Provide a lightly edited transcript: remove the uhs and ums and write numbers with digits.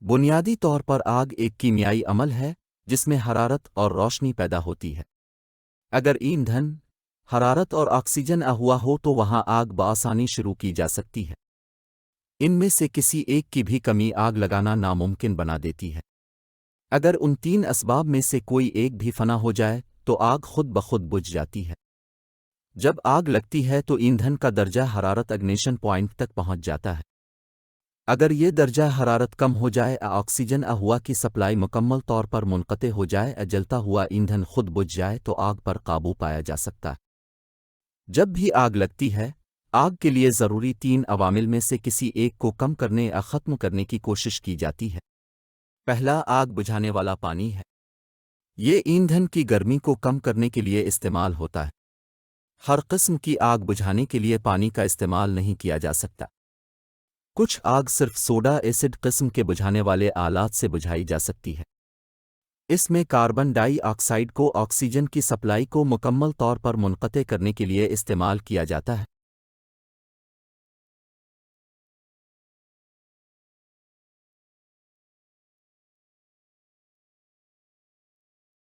بنیادی طور پر آگ ایک کیمیائی عمل ہے جس میں حرارت اور روشنی پیدا ہوتی ہے۔ اگر ایندھن، حرارت اور آکسیجن ہوا ہو تو وہاں آگ بآسانی شروع کی جا سکتی ہے۔ ان میں سے کسی ایک کی بھی کمی آگ لگانا ناممکن بنا دیتی ہے۔ اگر ان تین اسباب میں سے کوئی ایک بھی فنا ہو جائے تو آگ خود بخود بجھ جاتی ہے۔ جب آگ لگتی ہے تو ایندھن کا درجہ حرارت اگنیشن پوائنٹ تک پہنچ جاتا ہے۔ اگر یہ درجہ حرارت کم ہو جائے، آکسیجن ہوا کی سپلائی مکمل طور پر منقطع ہو جائے، جلتا ہوا ایندھن خود بجھ جائے تو آگ پر قابو پایا جا سکتا ہے۔ جب بھی آگ لگتی ہے، آگ کے لیے ضروری تین عوامل میں سے کسی ایک کو کم کرنے یا ختم کرنے کی کوشش کی جاتی ہے۔ پہلا، آگ بجھانے والا پانی ہے۔ یہ ایندھن کی گرمی کو کم کرنے کے لیے استعمال ہوتا ہے۔ ہر قسم کی آگ بجھانے کے لیے پانی کا استعمال نہیں کیا جا سکتا۔ کچھ آگ صرف سوڈا ایسڈ قسم کے بجھانے والے آلات سے بجھائی جا سکتی ہے۔ اس میں کاربن ڈائی آکسائڈ کو آکسیجن کی سپلائی کو مکمل طور پر منقطع کرنے کے لیے استعمال کیا جاتا ہے۔